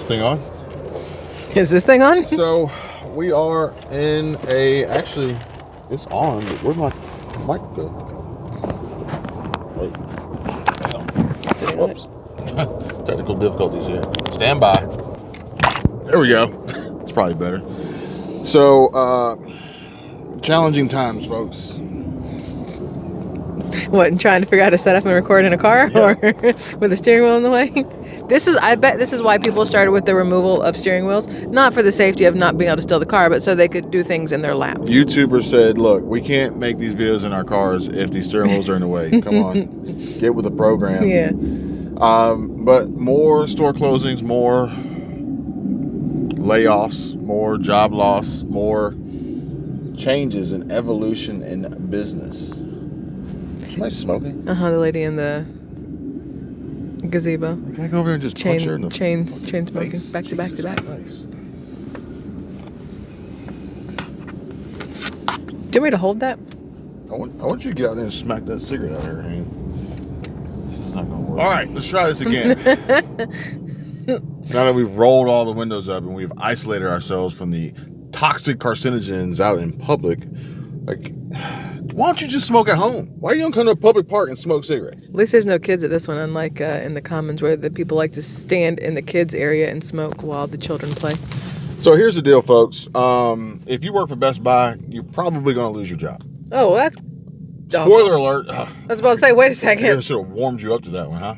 thing on? Is this thing on? So we are in actually, it's on, but where'd my mic go? Wait. Whoops. Technical difficulties here. Stand by. There we go. It's probably better. So, challenging times, folks. What, and trying to figure out how to set up and record in a car or with a steering wheel in the way? I bet this is why people started with the removal of steering wheels, not for the safety of not being able to steal the car, but so they could do things in their lap. YouTubers said, look, we can't make these videos in our cars if these steering wheels are in the way. Come on, get with the program. Yeah. But more store closings, more layoffs, more job loss, more changes and evolution in business. Somebody smoking? The lady in the gazebo. Can I go over there and just punch her in the chain smoking, face? back to back to back. Christ. Do you want me to hold that? I want you to get out there and smack that cigarette out of her hand. This is not gonna work. All right, let's try this again. Now that we've rolled all the windows up and we've isolated ourselves from the toxic carcinogens out in public, like, why don't you just smoke at home? Why are you gonna come to a public park and smoke cigarettes? At least there's no kids at this one, unlike in the Commons where the people like to stand in the kids area and smoke while the children play. So here's the deal, folks. If you work for Best Buy, you're probably gonna lose your job. Oh, well, that's... Spoiler alert. I was about to say, wait a second. I should have warmed you up to that one, huh?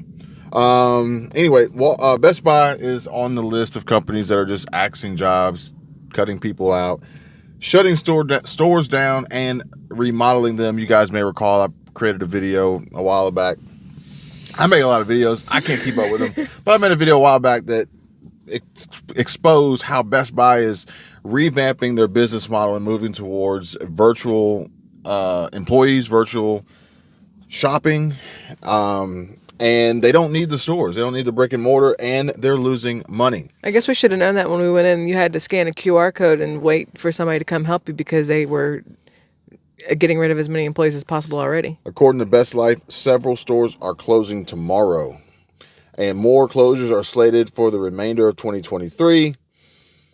Anyway, Best Buy is on the list of companies that are just axing jobs, cutting people out, shutting stores down, and remodeling them. You guys may recall I created a video a while back. I make a lot of videos. I can't keep up with them. But I made a video a while back that exposed how Best Buy is revamping their business model and moving towards virtual employees, virtual shopping. And they don't need the stores. They don't need the brick and mortar, and they're losing money. I guess we should have known that when we went in. You had to scan a QR code and wait for somebody to come help you because they were getting rid of as many employees as possible already. According to Best Life, several stores are closing tomorrow, and more closures are slated for the remainder of 2023.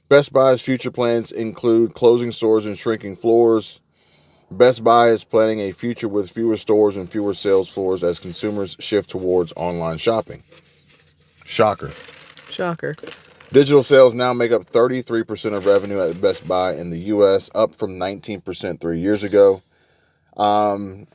Best Buy's future plans include closing stores and shrinking floors. Best Buy is planning a future with fewer stores and fewer sales floors as consumers shift towards online shopping. Shocker. Digital sales now make up 33% of revenue at Best Buy in the U.S., up from 19% 3 years ago. But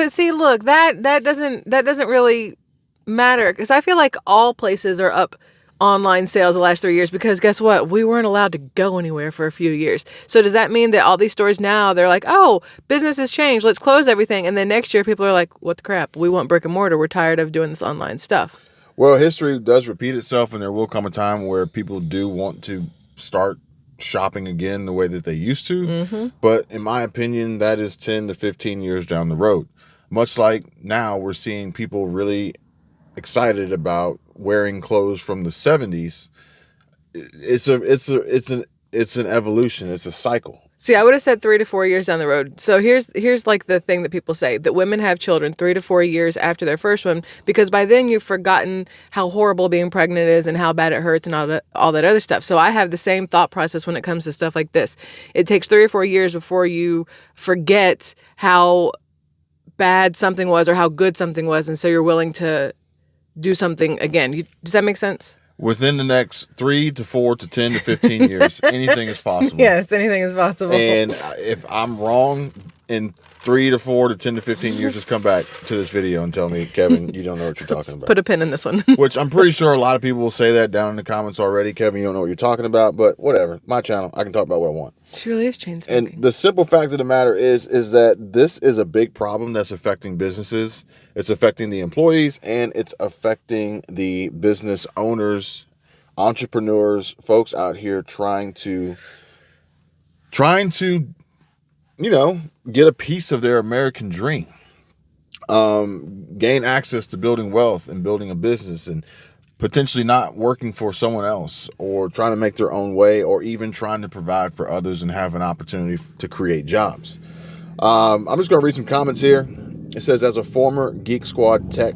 see, look, that doesn't really matter because I feel like all places are up online sales the last 3 years because guess what? We weren't allowed to go anywhere for a few years. So does that mean that all these stores now, they're like, oh, business has changed. Let's close everything. And then next year people are like, what the crap? We want brick and mortar. We're tired of doing this online stuff. Well, history does repeat itself, and there will come a time where people do want to start shopping again the way that they used to. Mm-hmm. But in my opinion, that is 10 to 15 years down the road. Much like now we're seeing people really excited about wearing clothes from the 70s. It's an evolution. It's a cycle. See, I would have said 3 to 4 years down the road. So here's like the thing that people say, that women have children 3 to 4 years after their first one, because by then you've forgotten how horrible being pregnant is and how bad it hurts and all that other stuff. So I have the same thought process when it comes to stuff like this. It takes 3 or 4 years before you forget how bad something was or how good something was, and so you're willing to do something again. Does that make sense? Within the next 3 to 4 to 10 to 15 years, anything is possible. Yes, anything is possible. And if I'm wrong in 3 to 4 to 10 to 15 years, just come back to this video and tell me, Kevin, you don't know what you're talking about. Put a pin in this one. Which I'm pretty sure a lot of people will say that down in the comments already. Kevin, you don't know what you're talking about, but whatever. My channel, I can talk about what I want. She really is chain smoking. And the simple fact of the matter is that this is a big problem that's affecting businesses. It's affecting the employees, and it's affecting the business owners, entrepreneurs, folks out here trying to, get a piece of their American dream, gain access to building wealth and building a business and potentially not working for someone else or trying to make their own way or even trying to provide for others and have an opportunity to create jobs. I'm just going to read some comments here. It says, as a former Geek Squad tech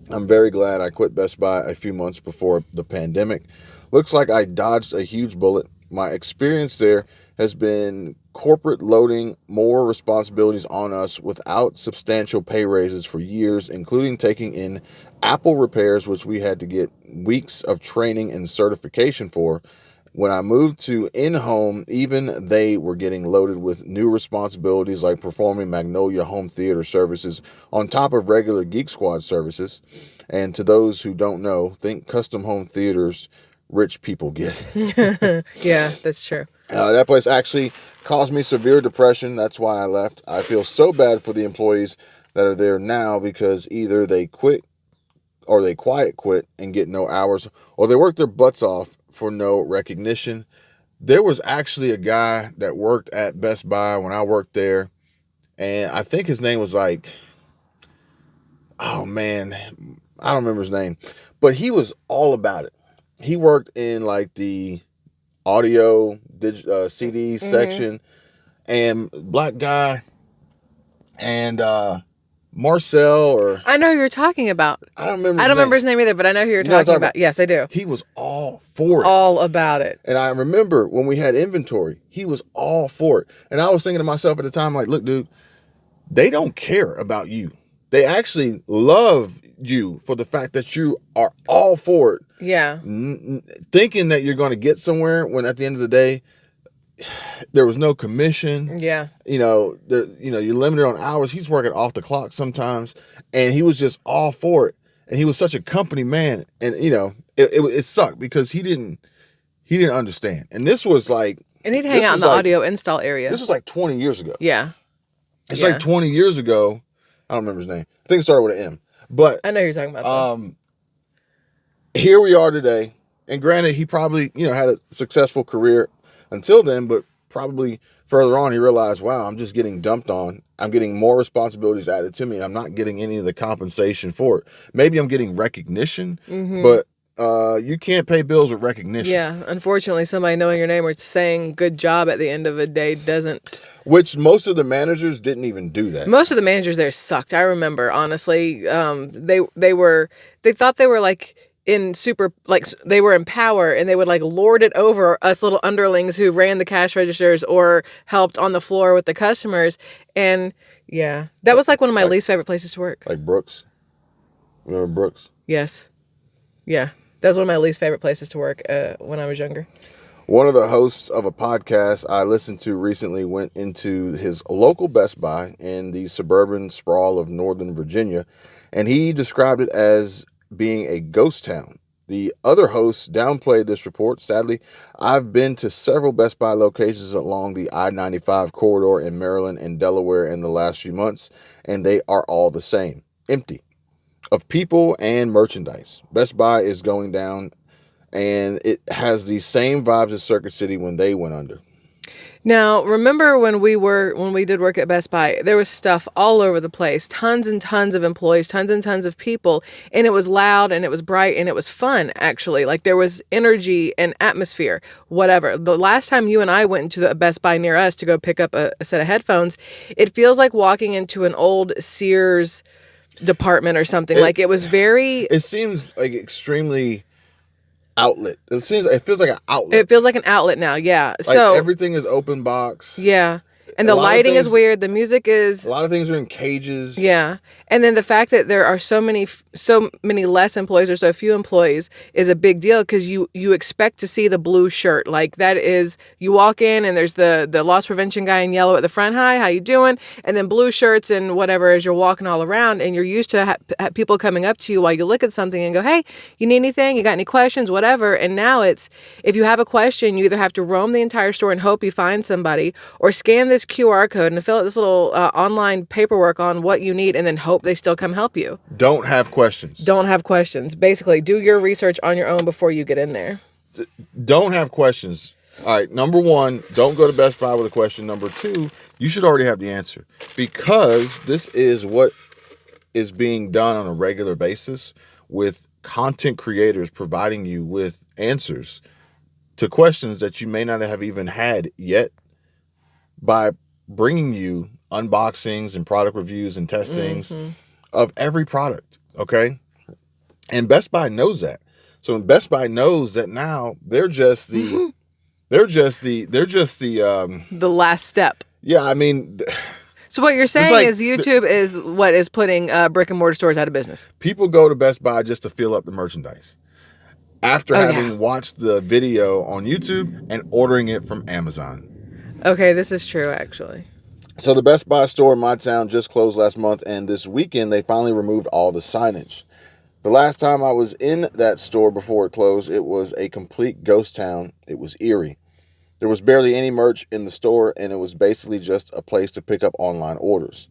I'm very glad I quit Best Buy a few months before the pandemic. Looks like I dodged a huge bullet. My experience there has been corporate loading more responsibilities on us without substantial pay raises for years, including taking in Apple repairs, which we had to get weeks of training and certification for. When I moved to in-home, even they were getting loaded with new responsibilities like performing Magnolia home theater services on top of regular Geek Squad services. And to those who don't know, think custom home theaters rich people get. Yeah, that's true. That place actually caused me severe depression. That's why I left. I feel so bad for the employees that are there now because either they quit or they quiet quit and get no hours, or they work their butts off for no recognition. There was actually a guy that worked at Best Buy when I worked there, and I think his name was like, oh man, I don't remember his name, but he was all about it. He worked in like the audio CD section, and black guy, and Marcel, or I know who you're talking about. I don't remember. I don't remember his name either, but I know who you're You know what I'm talking talking about. Yes, I do. He was all for it. All about it. And I remember when we had inventory, he was all for it. And I was thinking to myself at the time, like, look, dude, they don't care about you. They actually love you for the fact that you are all for it. Yeah. Thinking that you're going to get somewhere when at the end of the day, there was no commission. Yeah. You're limited on hours. He's working off the clock sometimes, and he was just all for it. And he was such a company man, and it sucked because he didn't understand. And this was like, and he'd hang out in the audio install area. This was like 20 years ago. Yeah. It's like 20 years ago. I don't remember his name. I think it started with an M. But I know who you're talking about. Here we are today. And granted, he probably, had a successful career until then, but probably further on, he realized, wow, I'm just getting dumped on. I'm getting more responsibilities added to me, and I'm not getting any of the compensation for it. Maybe I'm getting recognition, but you can't pay bills with recognition. Yeah, unfortunately, somebody knowing your name or saying good job at the end of a day doesn't. Which most of the managers didn't even do that. Most of the managers there sucked. I remember, honestly, they thought they were like they were in power, and they would like lord it over us little underlings who ran the cash registers or helped on the floor with the customers. And yeah, that was like one of my least favorite places to work. Like Brooks. Remember Brooks? Yes. Yeah. That was one of my least favorite places to work when I was younger. One of the hosts of a podcast I listened to recently went into his local Best Buy in the suburban sprawl of Northern Virginia, and he described it as being a ghost town. The other hosts downplayed this report. Sadly, I've been to several Best Buy locations along the I-95 corridor in Maryland and Delaware in the last few months, and they are all the same. Empty of people and merchandise. Best Buy is going down, and it has the same vibes as Circuit City when they went under. Now, remember when we did work at Best Buy, there was stuff all over the place, tons and tons of employees, tons and tons of people, and it was loud and it was bright and it was fun, actually. Like there was energy and atmosphere, whatever. The last time you and I went into the Best Buy near us to go pick up a set of headphones, it feels like walking into an old Sears department or something. Like it was very... It seems like extremely... outlet. It feels like an outlet. It feels like an outlet now, yeah. Like so everything is open box. Yeah. And the lighting is weird. The music is... A lot of things are in cages. Yeah. And then the fact that there are so many less employees or so few employees is a big deal because you expect to see the blue shirt. Like that is, you walk in and there's the loss prevention guy in yellow at the front. Hi, how you doing? And then blue shirts and whatever as you're walking all around, and you're used to people coming up to you while you look at something and go, hey, you need anything? You got any questions? Whatever. And now it's, if you have a question, you either have to roam the entire store and hope you find somebody, or scan this QR code and fill out this little online paperwork on what you need and then hope they still come help you. Don't have questions. Don't have questions. Basically, do your research on your own before you get in there. Don't have questions. All right, number one, don't go to Best Buy with a question. Number two, you should already have the answer, because this is what is being done on a regular basis with content creators providing you with answers to questions that you may not have even had yet, by bringing you unboxings and product reviews and testings of every product, okay? And Best Buy knows that. So Best Buy knows that now they're just the The last step. yeah, I mean, So what you're saying like is YouTube is what is putting brick and mortar stores out of business. people go to Best Buy just to fill up the merchandise after having watched the video on YouTube and ordering it from Amazon. Okay, this is true, actually. So the Best Buy store in my town just closed last month, and this weekend they finally removed all the signage. The last time I was in that store before it closed, it was a complete ghost town. It was eerie. There was barely any merch in the store, and it was basically just a place to pick up online orders.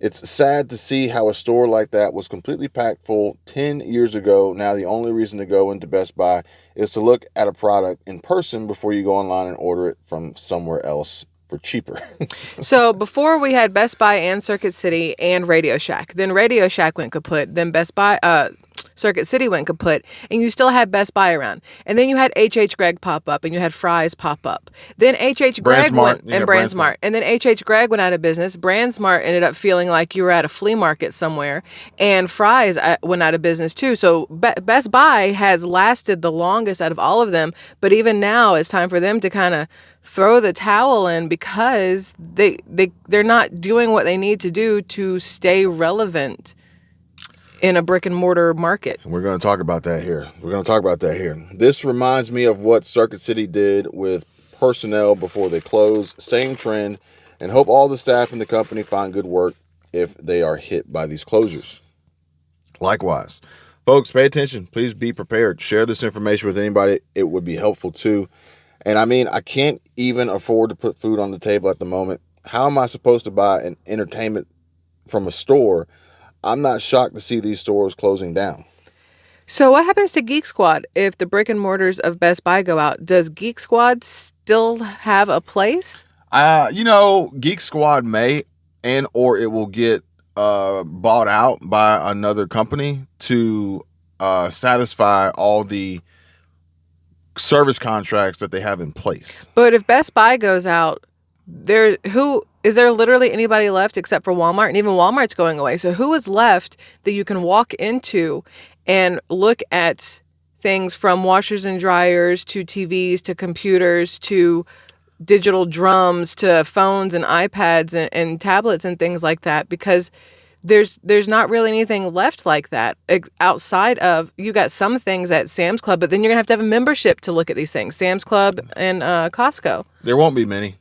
It's sad to see how a store like that was completely packed full 10 years ago. Now the only reason to go into Best Buy is to look at a product in person before you go online and order it from somewhere else for cheaper. So before we had Best Buy and Circuit City and Radio Shack. Then Radio Shack went kaput. Then Circuit City went kaput, and you still had Best Buy around. And then you had H.H. Gregg pop up, and you had Fry's pop up. Then H.H. Gregg went, and BrandSmart. And then H.H. Gregg went out of business. BrandSmart ended up feeling like you were at a flea market somewhere. And Fry's went out of business too. So Best Buy has lasted the longest out of all of them. But even now, it's time for them to kind of throw the towel in because they're not doing what they need to do to stay relevant in a brick and mortar market. We're going to talk about that here. This reminds me of what Circuit City did with personnel before they closed. Same trend, and hope all the staff in the company find good work if they are hit by these closures. Likewise, folks, pay attention. Please be prepared. Share this information with anybody. It would be helpful too. And I mean, I can't even afford to put food on the table at the moment. How am I supposed to buy an entertainment from a store? I'm not shocked to see these stores closing down. So what happens to Geek Squad if the brick and mortars of Best Buy go out? Does Geek Squad still have a place? Geek Squad may or it will get bought out by another company to satisfy all the service contracts that they have in place. But if Best Buy goes out, is there literally anybody left except for Walmart? And even Walmart's going away. So who is left that you can walk into and look at things from washers and dryers to TVs to computers to digital drums to phones and iPads and tablets and things like that? Because there's not really anything left like that outside of, you got some things at Sam's Club, but then you're going to have a membership to look at these things. Sam's Club and Costco. There won't be many.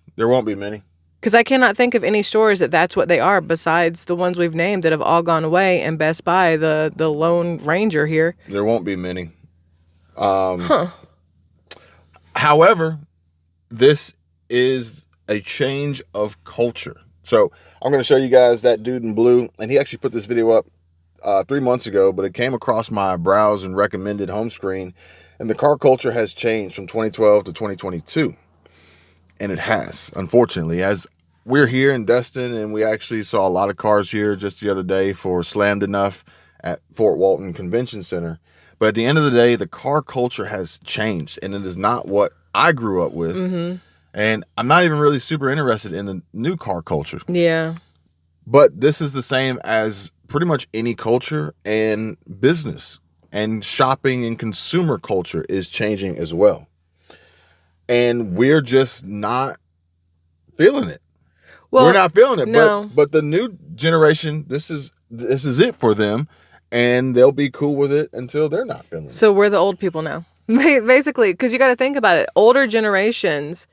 Because I cannot think of any stores that's what they are besides the ones we've named that have all gone away, and Best Buy, the Lone Ranger here. There won't be many. However, this is a change of culture. So I'm going to show you guys that dude in blue, and he actually put this video up 3 months ago, but it came across my browse and recommended home screen, and the car culture has changed from 2012 to 2022. And it has, unfortunately, as we're here in Destin, and we actually saw a lot of cars here just the other day for Slammed Enough at Fort Walton Convention Center. But at the end of the day, the car culture has changed, and it is not what I grew up with. Mm-hmm. And I'm not even really super interested in the new car culture. Yeah. But this is the same as pretty much any culture, and business and shopping and consumer culture is changing as well. And we're just not feeling it. Well, we're not feeling it. No. But the new generation, this is it for them, and they'll be cool with it until they're not feeling it. So we're the old people now, basically, because you got to think about it. Older generations,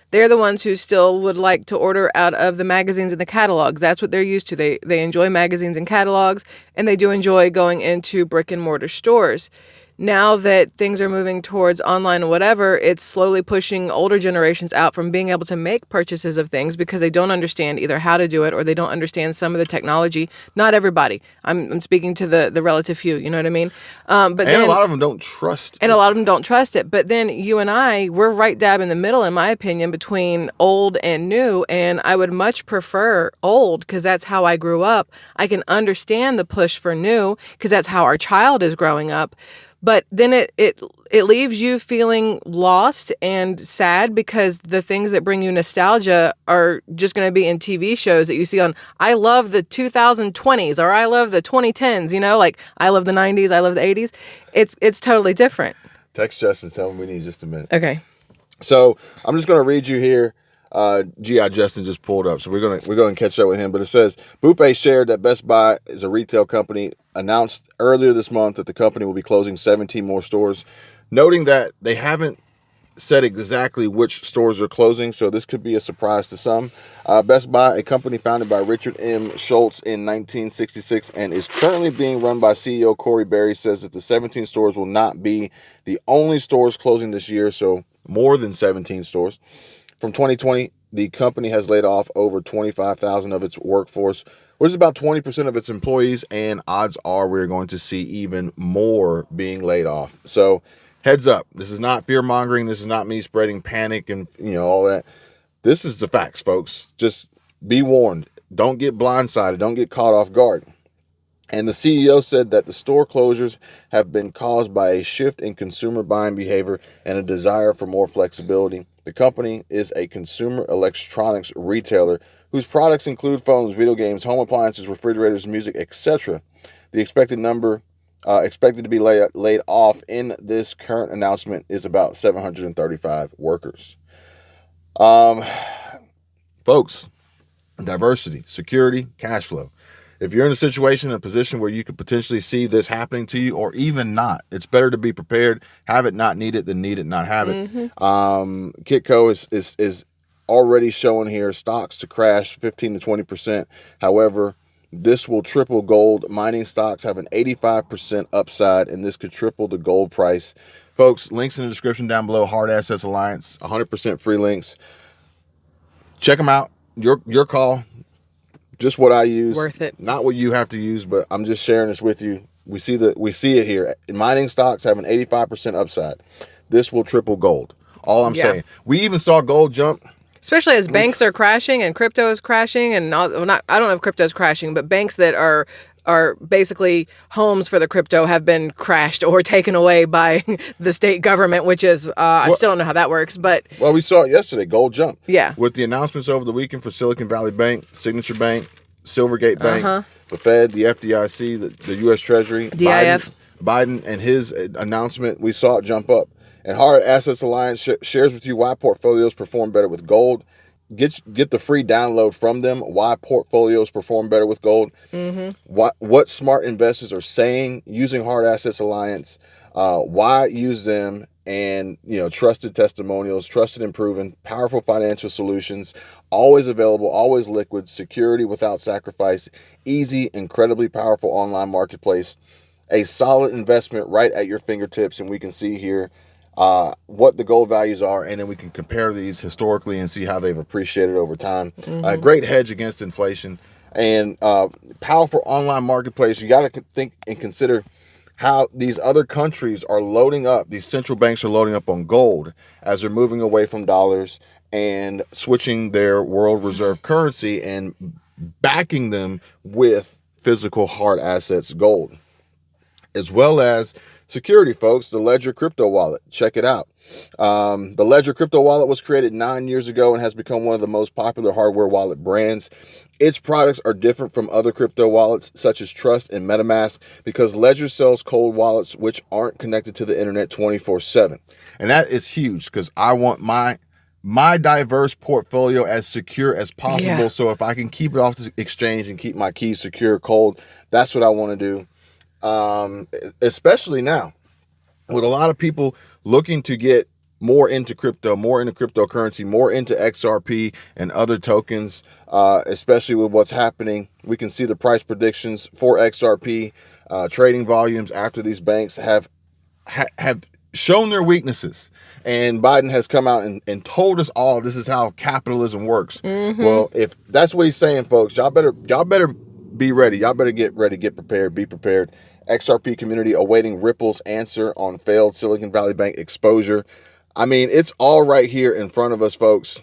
they're the ones who still would like to order out of the magazines and the catalogs. That's what they're used to. They enjoy magazines and catalogs, and they do enjoy going into brick and mortar stores. Now that things are moving towards online or whatever, it's slowly pushing older generations out from being able to make purchases of things because they don't understand either how to do it or they don't understand some of the technology. Not everybody. I'm speaking to the relative few, you know what I mean? But then a lot of them don't trust it. And a lot of them don't trust it. But then you and I, we're right dab in the middle, in my opinion, between old and new. And I would much prefer old because that's how I grew up. I can understand the push for new because that's how our child is growing up. But then it it leaves you feeling lost and sad because the things that bring you nostalgia are just going to be in TV shows that you see on, I love the 2020s or I love the 2010s, like I love the 90s, I love the 80s. It's totally different. Text Justin, tell him we need just a minute. Okay. So I'm just going to read you here. G.I. Justin just pulled up, so we're going to catch up with him. But it says, Boopay shared that Best Buy is a retail company, announced earlier this month that the company will be closing 17 more stores, noting that they haven't said exactly which stores are closing, so this could be a surprise to some. Best Buy, a company founded by Richard M. Schultz in 1966 and is currently being run by CEO Corey Berry, says that the 17 stores will not be the only stores closing this year, so more than 17 stores. From 2020, the company has laid off over 25,000 of its workforce, which is about 20% of its employees, and odds are we're going to see even more being laid off. So heads up, this is not fear-mongering. This is not me spreading panic and all that. This is the facts, folks. Just be warned. Don't get blindsided. Don't get caught off guard. And the CEO said that the store closures have been caused by a shift in consumer buying behavior and a desire for more flexibility. The company is a consumer electronics retailer whose products include phones, video games, home appliances, refrigerators, music, etc. The expected number expected to be laid off in this current announcement is about 735 workers. Folks, diversity, security, cash flow. If you're in a situation, a position where you could potentially see this happening to you, or even not, it's better to be prepared. Have it, not need it, than need it, not have it. Kitco is already showing here stocks to crash 15 to 20%. However, this will triple gold. Mining stocks have an 85% upside, and this could triple the gold price. Folks, links in the description down below. Hard Assets Alliance, 100% free links. Check them out. Your call. Just what I use. Worth it. Not what you have to use, but I'm just sharing this with you. We see it here. Mining stocks have an 85% upside. This will triple gold. All I'm saying. We even saw gold jump. Especially as banks are crashing and crypto is crashing, and I don't know if crypto is crashing, but banks that are basically homes for the crypto have been crashed or taken away by the state government, which is I still don't know how that works, but we saw it yesterday. Gold jump. Yeah. With the announcements over the weekend for Silicon Valley Bank, Signature Bank, Silvergate Bank, the Fed, the FDIC, the U.S. Treasury, DIF, Biden, and his announcement, we saw it jump up. And Hard Assets Alliance shares with you why portfolios perform better with gold. Get the free download from them. Why portfolios perform better with gold. What smart investors are saying using Hard Assets Alliance. Why use them, and trusted testimonials, trusted and proven, powerful financial solutions, always available, always liquid, security without sacrifice, easy, incredibly powerful online marketplace, a solid investment right at your fingertips, and we can see here what the gold values are, and then we can compare these historically and see how they've appreciated over time. A great hedge against inflation, and powerful online marketplace. You got to think and consider how these other countries are loading up. These central banks are loading up on gold as they're moving away from dollars and switching their world reserve currency and backing them with physical hard assets, gold, as well as security, folks. The Ledger crypto wallet. Check it out. The Ledger crypto wallet was created 9 years ago and has become one of the most popular hardware wallet brands. Its products are different from other crypto wallets such as Trust and MetaMask because Ledger sells cold wallets which aren't connected to the internet 24/7. And that is huge because I want my diverse portfolio as secure as possible. Yeah. So if I can keep it off the exchange and keep my keys secure cold, that's what I want to do. Especially now with a lot of people looking to get more into crypto, more into cryptocurrency, more into XRP and other tokens, especially with what's happening. We can see the price predictions for XRP, trading volumes after these banks have shown their weaknesses. And Biden has come out and told us all this is how capitalism works. Well, if that's what he's saying, folks, y'all better be ready. Y'all better get ready, get prepared, be prepared. XRP community awaiting Ripple's answer on failed Silicon Valley Bank exposure. I mean, it's all right here in front of us, folks.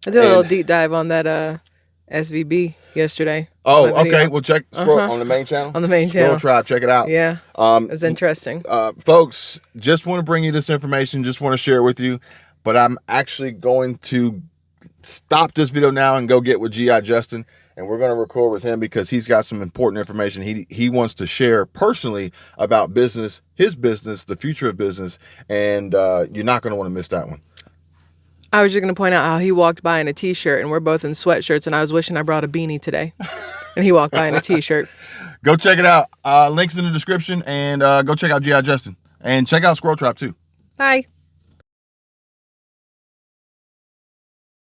I did a little deep dive on that SVB yesterday. Oh, on the video. okay. Well, check scroll on the main channel. On the main Scroll channel. Tribe. Check it out. Yeah. It was interesting. Folks, just want to bring you this information. Just want to share it with you. But I'm actually going to stop this video now and go get with G.I. Justin. And we're going to record with him because he's got some important information he wants to share personally about business, his business, the future of business. And you're not going to want to miss that one. I was just going to point out how he walked by in a t-shirt and we're both in sweatshirts, and I was wishing I brought a beanie today. And he walked by in a t-shirt. Go check it out. Links in the description, and go check out G.I. Justin. And check out Squirrel Tribe too. Bye.